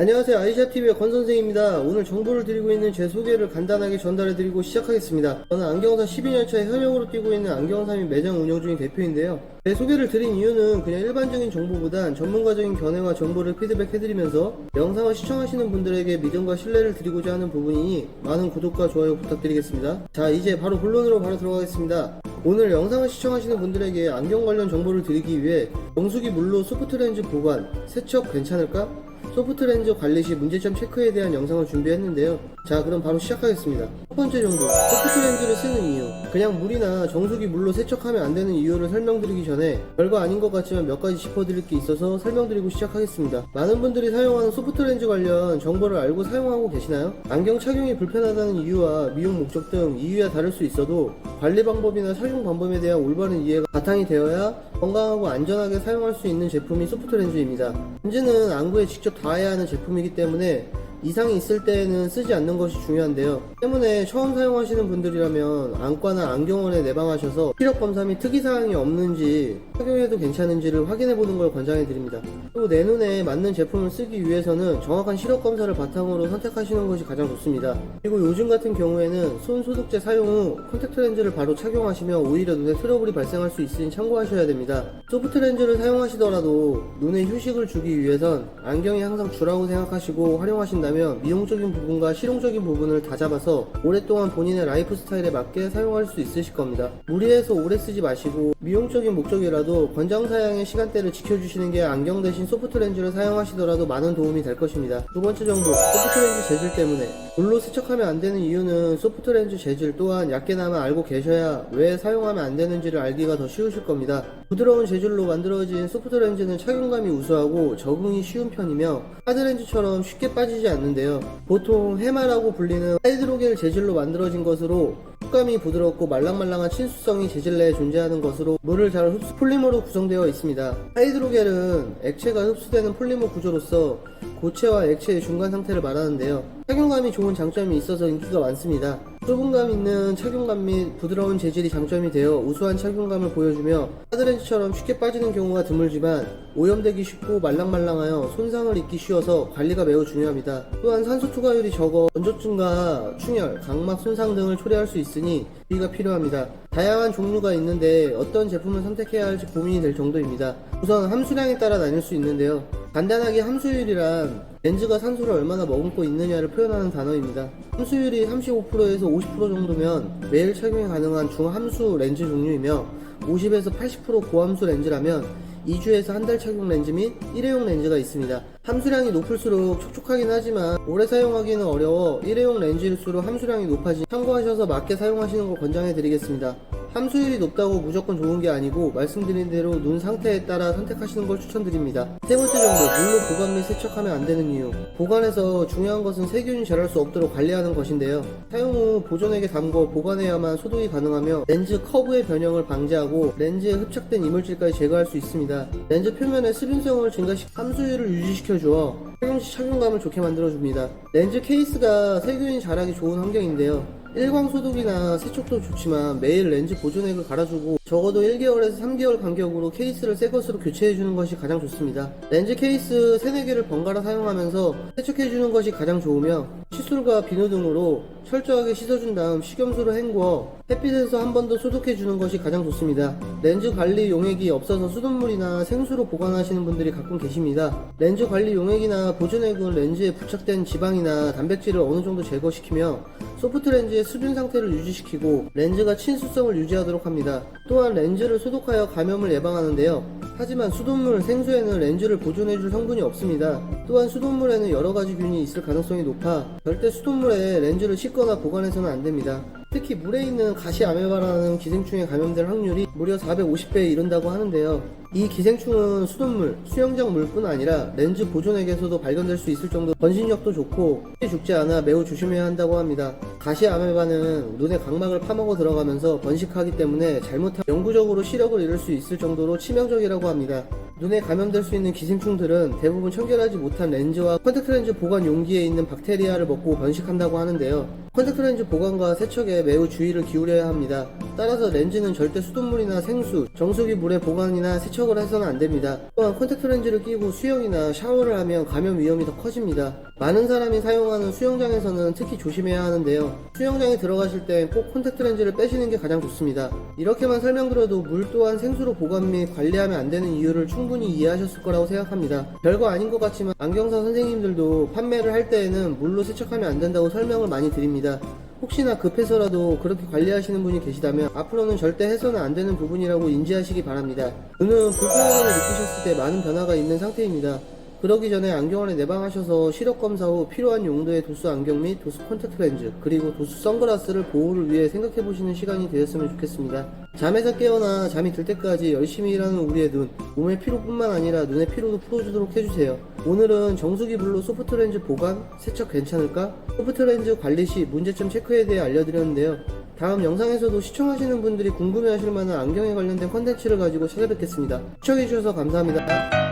안녕하세요. 아이샵TV의 권선생입니다. 오늘 정보를 드리고 있는 제 소개를 간단하게 전달해드리고 시작하겠습니다. 저는 안경사 12년차에 현역으로 뛰고 있는 안경사 및 매장 운영 중인 대표인데요. 제 소개를 드린 이유는 그냥 일반적인 정보보단 전문가적인 견해와 정보를 피드백해드리면서 영상을 시청하시는 분들에게 믿음과 신뢰를 드리고자 하는 부분이니 많은 구독과 좋아요 부탁드리겠습니다. 자, 이제 바로 본론으로 들어가겠습니다. 오늘 영상을 시청하시는 분들에게 안경 관련 정보를 드리기 위해 정수기 물로 소프트렌즈 보관, 세척 괜찮을까? 소프트렌즈 관리 시 문제점 체크에 대한 영상을 준비했는데요. 자, 그럼 바로 시작하겠습니다. 첫 번째 정보, 소프트렌즈를 쓰는 이유. 그냥 물이나 정수기 물로 세척하면 안 되는 이유를 설명드리기 전에 별거 아닌 것 같지만 몇 가지 짚어드릴 게 있어서 설명드리고 시작하겠습니다. 많은 분들이 사용하는 소프트렌즈 관련 정보를 알고 사용하고 계시나요? 안경 착용이 불편하다는 이유와 미용 목적 등 이유야 다를 수 있어도 관리 방법이나 착용 방법에 대한 올바른 이해가 바탕이 되어야 건강하고 안전하게 사용할 수 있는 제품이 소프트렌즈입니다. 렌즈는 안구에 직접 닿아야 하는 제품이기 때문에 이상이 있을 때에는 쓰지 않는 것이 중요한데요. 때문에 처음 사용하시는 분들이라면 안과나 안경원에 내방하셔서 시력 검사 및 특이사항이 없는지 착용해도 괜찮은지를 확인해보는 걸 권장해드립니다. 또 내 눈에 맞는 제품을 쓰기 위해서는 정확한 시력 검사를 바탕으로 선택하시는 것이 가장 좋습니다. 그리고 요즘 같은 경우에는 손 소독제 사용 후 콘택트 렌즈를 바로 착용하시면 오히려 눈에 트러블이 발생할 수 있으니 참고하셔야 됩니다. 소프트 렌즈를 사용하시더라도 눈에 휴식을 주기 위해선 안경이 항상 주라고 생각하시고 활용하신다면 미용적인 부분과 실용적인 부분을 다 잡아서 오랫동안 본인의 라이프 스타일에 맞게 사용할 수 있으실 겁니다. 무리해서 오래 쓰지 마시고 미용적인 목적이라도 권장사양의 시간대를 지켜주시는 게 안경 대신 소프트 렌즈를 사용하시더라도 많은 도움이 될 것입니다. 두 번째 정보, 소프트 렌즈 재질 때문에. 물로 세척하면 안 되는 이유는 소프트 렌즈 재질 또한 얕게나마 알고 계셔야 왜 사용하면 안 되는지를 알기가 더 쉬우실 겁니다. 부드러운 재질로 만들어진 소프트 렌즈는 착용감이 우수하고 적응이 쉬운 편이며 하드렌즈처럼 쉽게 빠지지 않는데요. 보통 해마라고 불리는 하이드로겔 재질로 만들어진 것으로 촉감이 부드럽고 말랑말랑한 친수성이 재질 내에 존재하는 것으로 물을 잘 흡수 폴리머로 구성되어 있습니다. 하이드로겔은 액체가 흡수되는 폴리머 구조로서 고체와 액체의 중간 상태를 말하는데요. 착용감이 좋은 장점이 있어서 인기가 많습니다. 수분감 있는 착용감 및 부드러운 재질이 장점이 되어 우수한 착용감을 보여주며 하드렌즈처럼 쉽게 빠지는 경우가 드물지만 오염되기 쉽고 말랑말랑하여 손상을 입기 쉬워서 관리가 매우 중요합니다. 또한 산소 투과율이 적어 건조증과 충혈, 각막 손상 등을 초래할 수 있으니 주의가 필요합니다. 다양한 종류가 있는데 어떤 제품을 선택해야 할지 고민이 될 정도입니다. 우선 함수량에 따라 나뉠 수 있는데요. 간단하게 함수율이란 렌즈가 산소를 얼마나 머금고 있느냐를 표현하는 단어입니다. 함수율이 35%에서 50% 정도면 매일 착용이 가능한 중함수 렌즈 종류이며 50에서 80% 고함수 렌즈라면 2주에서 한 달 착용 렌즈 및 일회용 렌즈가 있습니다. 함수량이 높을수록 촉촉하긴 하지만 오래 사용하기는 어려워 일회용 렌즈일수록 함수량이 높아지니 참고하셔서 맞게 사용하시는 걸 권장해 드리겠습니다. 함수율이 높다고 무조건 좋은 게 아니고 말씀드린 대로 눈 상태에 따라 선택하시는 걸 추천드립니다. 세 번째 정보, 물로 보관 및 세척하면 안 되는 이유. 보관에서 중요한 것은 세균이 자랄 수 없도록 관리하는 것인데요. 사용 후 보존액에 담궈 보관해야만 소독이 가능하며 렌즈 커브의 변형을 방지하고 렌즈에 흡착된 이물질까지 제거할 수 있습니다. 렌즈 표면의 수분성을 증가시켜 함수율을 유지시켜주어 착용 시 착용감을 좋게 만들어줍니다. 렌즈 케이스가 세균이 자라기 좋은 환경인데요. 일광 소독이나 세척도 좋지만 매일 렌즈 보존액을 갈아주고 적어도 1개월에서 3개월 간격으로 케이스를 새 것으로 교체해주는 것이 가장 좋습니다. 렌즈 케이스 3, 4개를 번갈아 사용하면서 세척해주는 것이 가장 좋으며 칫솔과 비누 등으로 철저하게 씻어준 다음 식염수로 헹궈 햇빛에서 한 번 더 소독해주는 것이 가장 좋습니다. 렌즈 관리 용액이 없어서 수돗물이나 생수로 보관하시는 분들이 가끔 계십니다. 렌즈 관리 용액이나 보존액은 렌즈에 부착된 지방이나 단백질을 어느 정도 제거시키며 소프트 렌즈의 수분 상태를 유지시키고 렌즈가 친수성을 유지하도록 합니다. 또한 렌즈를 소독하여 감염을 예방하는데요. 하지만 수돗물, 생수에는 렌즈를 보존해줄 성분이 없습니다. 또한 수돗물에는 여러가지 균이 있을 가능성이 높아 절대 수돗물에 렌즈를 씻거나 보관해서는 안됩니다. 특히 물에 있는 가시 아메바라는 기생충에 감염될 확률이 무려 450배에 이른다고 하는데요. 이 기생충은 수돗물, 수영장 물뿐 아니라 렌즈 보존액에서도 발견될 수 있을 정도 번식력도 좋고 쉽게 죽지 않아 매우 조심해야 한다고 합니다. 가시 아메바는 눈의 각막을 파먹어 들어가면서 번식하기 때문에 잘못하면 영구적으로 시력을 잃을 수 있을 정도로 치명적이라고 합니다. 눈에 감염될 수 있는 기생충들은 대부분 청결하지 못한 렌즈와 콘택트 렌즈 보관 용기에 있는 박테리아를 먹고 번식한다고 하는데요. 콘택트 렌즈 보관과 세척에 매우 주의를 기울여야 합니다. 따라서 렌즈는 절대 수돗물이나 생수, 정수기 물에 보관이나 세척을 해서는 안됩니다. 또한 콘택트 렌즈를 끼고 수영이나 샤워를 하면 감염 위험이 더 커집니다. 많은 사람이 사용하는 수영장에서는 특히 조심해야 하는데요. 수영장에 들어가실 땐 꼭 콘택트 렌즈를 빼시는 게 가장 좋습니다. 이렇게만 설명드려도 물 또한 생수로 보관 및 관리하면 안 되는 이유를 충분히 이해하셨을 거라고 생각합니다. 별거 아닌 것 같지만 안경사 선생님들도 판매를 할 때에는 물로 세척하면 안 된다고 설명을 많이 드립니다. 혹시나 급해서라도 그렇게 관리하시는 분이 계시다면 앞으로는 절대 해서는 안 되는 부분이라고 인지하시기 바랍니다. 눈은 불편함을 느끼셨을 때 많은 변화가 있는 상태입니다. 그러기 전에 안경원에 내방하셔서 시력 검사 후 필요한 용도의 도수 안경 및 도수 콘택트 렌즈 그리고 도수 선글라스를 보호를 위해 생각해보시는 시간이 되었으면 좋겠습니다. 잠에서 깨어나 잠이 들 때까지 열심히 일하는 우리의 눈, 몸의 피로뿐만 아니라 눈의 피로도 풀어주도록 해주세요. 오늘은 정수기 물로 소프트 렌즈 보관, 세척 괜찮을까? 소프트 렌즈 관리 시 문제점 체크에 대해 알려드렸는데요. 다음 영상에서도 시청하시는 분들이 궁금해하실 만한 안경에 관련된 컨텐츠를 가지고 찾아뵙겠습니다. 시청해주셔서 감사합니다.